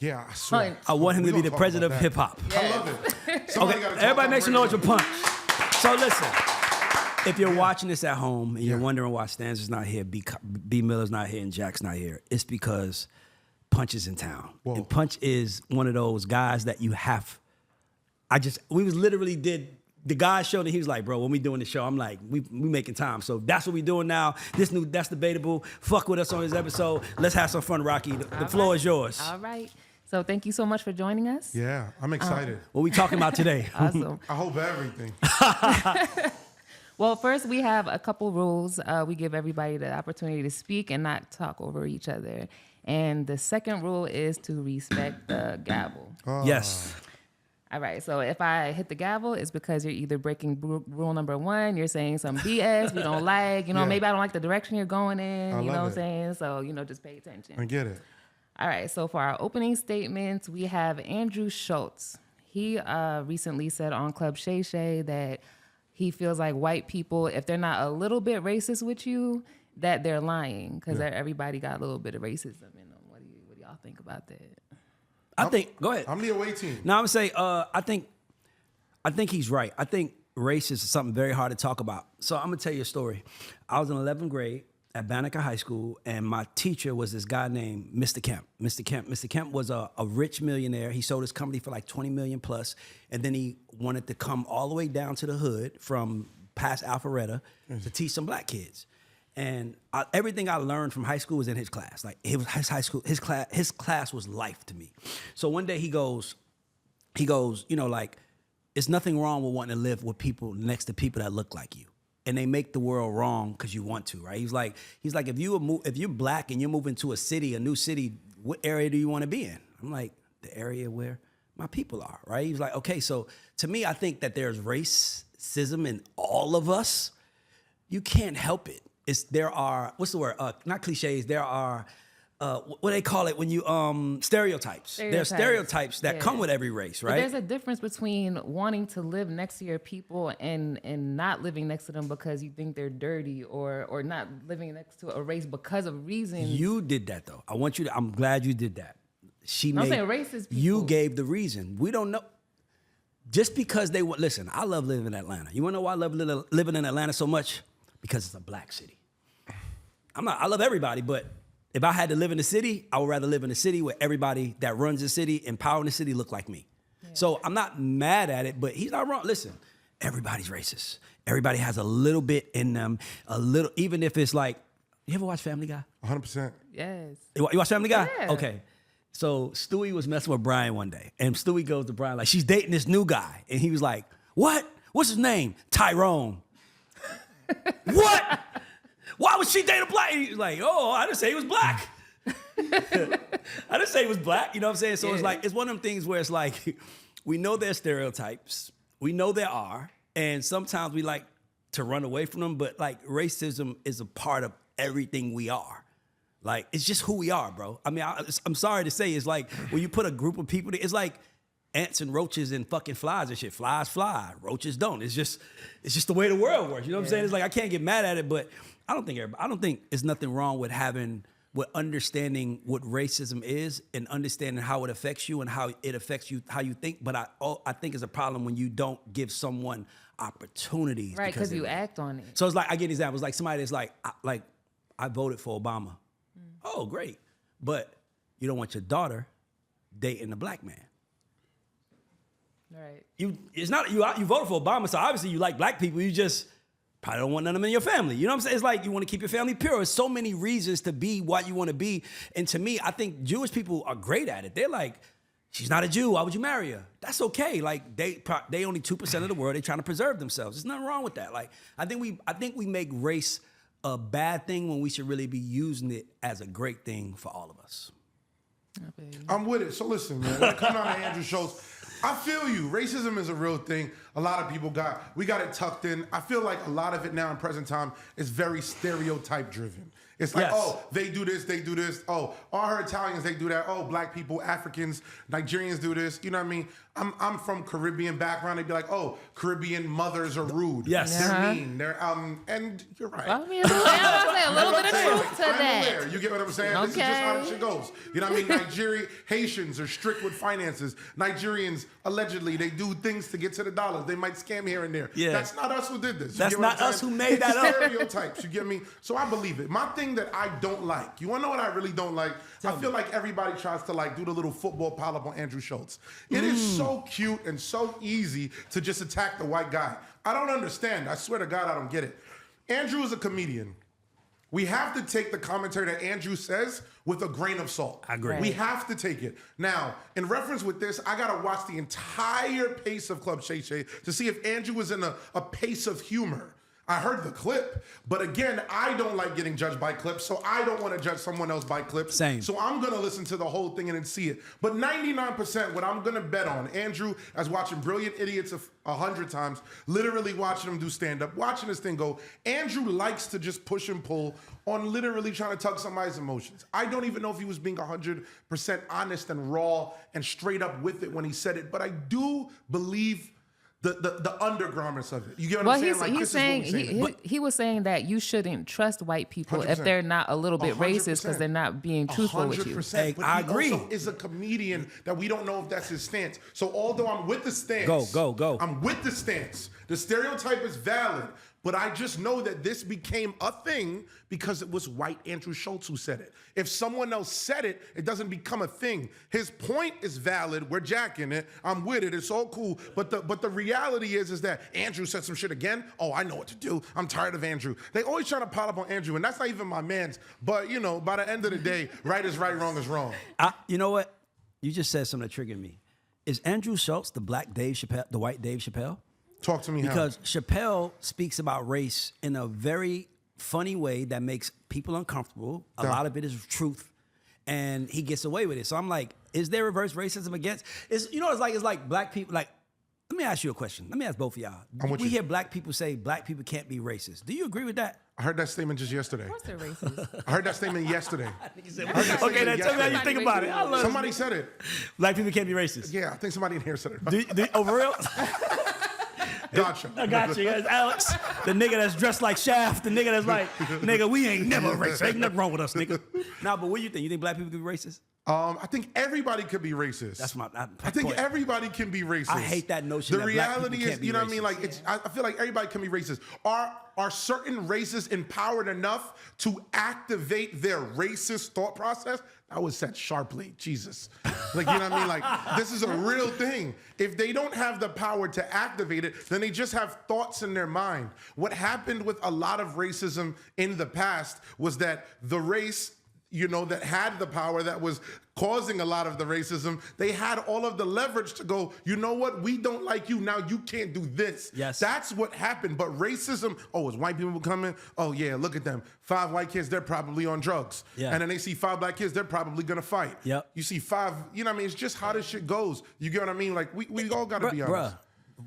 Yeah, I swear. I want him to be the president of hip hop. I love it. Okay, everybody make some noise for Punch. So listen, if you're watching this at home and you're wondering why Stanza's not here, B Miller's not here, and Jack's not here, it's because Punch is in town. Whoa. And Punch is one of those guys that you have. We was literally did. The guy showed that he was like, bro, when we doing the show, I'm like, we making time. So that's what we doing now. That's Debatable. Fuck with us on this episode. Let's have some fun, Rocki. The floor is yours. All right. So thank you so much for joining us. Yeah, I'm excited. What we talking about today? Awesome. I hope everything. Well, first we have a couple rules. We give everybody the opportunity to speak and not talk over each other. And the second rule is to respect the gavel. Yes. All right, so if I hit the gavel, it's because you're either breaking rule number 1, you're saying some BS we don't like, maybe I don't like the direction you're going in, you know what I'm saying? So, just pay attention. I get it. All right, so for our opening statements, we have Andrew Schulz. He recently said on Club Shay Shay that he feels like white people, if they're not a little bit racist with you, that they're lying because everybody got a little bit of racism in them. What do y'all think about that? Go ahead. I'm the away team. No, I'm gonna say, I think he's right. I think race is something very hard to talk about. So I'm gonna tell you a story. I was in 11th grade at Banneker High School, and my teacher was this guy named Mr. Kemp. Mr. Kemp was a rich millionaire. He sold his company for like 20 million plus, and then he wanted to come all the way down to the hood from past Alpharetta to teach some black kids. And everything I learned from high school was in his class. Like his class was life to me. So one day he goes, like, it's nothing wrong with wanting to live with people next to people that look like you, and they make the world wrong because you want to, right? He's like, if you're black and you're moving to a new city, what area do you want to be in? I'm like, the area where my people are, right? He's like, okay. So to me, I think that there's racism in all of us. You can't help it. There are, what's the word? Not cliches. There are, what do they call it when you, stereotypes. There are stereotypes that come with every race, right? But there's a difference between wanting to live next to your people and not living next to them because you think they're dirty or not living next to a race because of reasons. You did that though. I'm glad you did that. I'm saying racist people. You gave the reason. We don't know. Just because listen, I love living in Atlanta. You wanna know why I love living in Atlanta so much? Because it's a black city. I love everybody, but if I had to live in the city, I would rather live in a city where everybody that runs the city, empowering the city, look like me. Yeah. So I'm not mad at it, but he's not wrong. Listen, everybody's racist. Everybody has a little bit in them, even if it's like, you ever watch Family Guy? 100%. Yes. You watch Family Guy? Yeah. Okay. So Stewie was messing with Brian one day, and Stewie goes to Brian like, she's dating this new guy. And he was like, what? What's his name? Tyrone. What? Why would she date a black? He's like, oh, I didn't say he was black. I didn't say he was black. You know what I'm saying? So it's like, it's one of them things where it's like, we know there's stereotypes. We know there are. And sometimes we like to run away from them. But like racism is a part of everything we are. Like, it's just who we are, bro. I mean, I'm sorry to say, it's like when you put a group of people, it's like ants and roaches and fucking flies and shit. Flies fly, roaches don't. It's just the way the world works. You know what I'm saying? It's like I can't get mad at it, but I don't think there's nothing wrong with understanding what racism is and understanding how it affects you and how it affects you, how you think. But I think it's a problem when you don't give someone opportunities. Right, because you act on it. So it's like, I get examples, like somebody that's like I voted for Obama. Oh, great. But you don't want your daughter dating a black man. Right. You voted for Obama, so obviously you like black people. You just probably don't want none of them in your family. You know what I'm saying? It's like you want to keep your family pure. There's so many reasons to be what you want to be. And to me, I think Jewish people are great at it. They're like, she's not a Jew. Why would you marry her? That's okay. Like they only 2% of the world. They're trying to preserve themselves. There's nothing wrong with that. Like I think we make race a bad thing when we should really be using it as a great thing for all of us. I'm with it. So listen, man. When it comes down to Andrew Schulz, I feel you. Racism is a real thing. A lot of people we got it tucked in. I feel like a lot of it now in present time is very stereotype driven. It's like, Yes. oh, they do this, they do this. Oh, all her Italians, they do that. Oh, black people, Africans, Nigerians do this. You know what I mean? I'm from Caribbean background. They'd be like, oh, Caribbean mothers are rude. Yes. They're mean. They're and you're right. I mean, a little bit of truth to I'm that. aware. You get what I'm saying? This is just how the shit goes. You know what I mean? Haitians are strict with finances. Nigerians, allegedly, they do things to get to the dollars. They might scam here and there. Yeah. That's not us who did this. You That's get what not I'm us saying? who made that up. Stereotypes, you get me? So I believe it. My thing that I don't like, you want to know what I really don't like? I feel like everybody tries to like do the little football pile up on Andrew Schultz. It is so cute and so easy to just attack the white guy. I don't understand. I swear to God, I don't get it. Andrew is a comedian. We have to take the commentary that Andrew says with a grain of salt. I agree. We have to take it. Now, in reference with this, I gotta watch the entire pace of Club Shay Shay to see if Andrew is in a pace of humor. I heard the clip, but again, I don't like getting judged by clips, so I don't want to judge someone else by clips. Same. So I'm gonna listen to the whole thing and then see it. But 99%, what I'm gonna bet on, Andrew, as watching Brilliant Idiots 100 times, literally watching him do stand-up, watching this thing go, Andrew likes to just push and pull on literally trying to tug somebody's emotions. I don't even know if he was being 100% honest and raw and straight up with it when he said it, but I do believe the undergarments of it. You get what I'm saying? Like, he's this saying, is what we're saying. he was saying that you shouldn't trust white people if 100%. they're not a little bit 100%. racist because they're not being truthful with you. 100%. Hey, But I he agree. also is a comedian that we don't know if that's his stance. So although I'm with the stance, Go. I'm with the stance. The stereotype is valid, but I just know that this became a thing because it was white Andrew Schultz who said it. If someone else said it, it doesn't become a thing. His point is valid. We're jacking it. I'm with it. It's all cool. But the reality is that Andrew said some shit again. Oh, I know what to do. I'm tired of Andrew. They always trying to pile up on Andrew, and that's not even my man's. But you know, by the end of the day, right is right, wrong is wrong. You know what? You just said something that triggered me. Is Andrew Schultz the black Dave Chappelle, the white Dave Chappelle? Talk to me how. Because Chappelle speaks about race in a very funny way that makes people uncomfortable. A lot of it is truth, and he gets away with it. So I'm like, is there reverse racism against? It's like black people. Like, let me ask you a question. Let me ask both of y'all. We hear black people say black people can't be racist. Do you agree with that? I heard that statement just yesterday. Of course they're racist. I heard that statement yesterday. Okay, then tell me how you think about it. I love Somebody said it. black people can't be racist. Yeah, I think somebody in here said it. Oh, for real? Gotcha. I got you. It's Alex, the nigga that's dressed like Shaft, the nigga that's like, nigga, we ain't never racist. Ain't nothing wrong with us, nigga. Nah, but what do you think? You think black people can be racist? I think everybody could be racist. That's my I think point. everybody can be racist. I hate that notion The that black reality people is, can't be you know what I mean? racist. Like, I feel like everybody can be racist. Are certain races empowered enough to activate their racist thought process? That was said sharply, Jesus. Like, you know what I mean? Like, this is a real thing. If they don't have the power to activate it, then they just have thoughts in their mind. What happened with a lot of racism in the past was that the race, you know, that had the power, that was causing a lot of the racism, they had all of the leverage to go, you know what, we don't like you, now you can't do this. Yes. That's what happened. But racism, oh, is white people coming? Oh yeah, look at them. 5 white kids, they're probably on drugs. Yeah. And then they see 5 black kids, they're probably gonna fight. Yep. You see 5, you know what I mean? It's just how this shit goes. You get what I mean? Like, we all gotta be honest.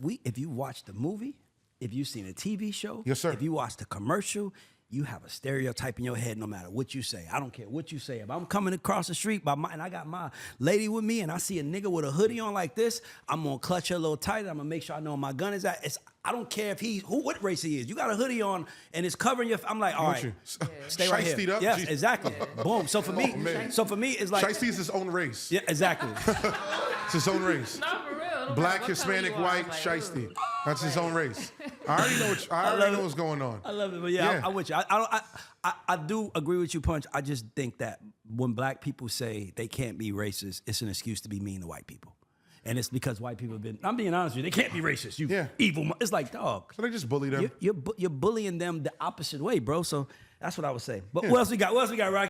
Bruh, if you watch the movie, if you've seen a TV show, Yes, sir. if you watch the commercial, you have a stereotype in your head no matter what you say. I don't care what you say. If I'm coming across the street and I got my lady with me and I see a nigga with a hoodie on like this, I'm gonna clutch her a little tighter. I'm gonna make sure I know where my gun is at. I don't care if what race he is. You got a hoodie on and it's covering your. I'm like, all right, stay right here. Shiestied up? Yes, Jeez. exactly. Boom. So for me, man. it's like Shiesty is his own race. yeah, exactly. It's his own race. Not for real. No matter Black, what Hispanic, color you are, white, like, shiesty. ooh. That's his own race. I already know what's going on. I love it, but yeah. I'm with you. I do agree with you, Punch. I just think that when black people say they can't be racist, it's an excuse to be mean to white people. And it's because white people have been, I'm being honest with you, they can't be racist. You evil. It's like, dog. So they just bully them. You're bullying them the opposite way, bro. So that's what I would say. But what else we got? What else we got, Rocki?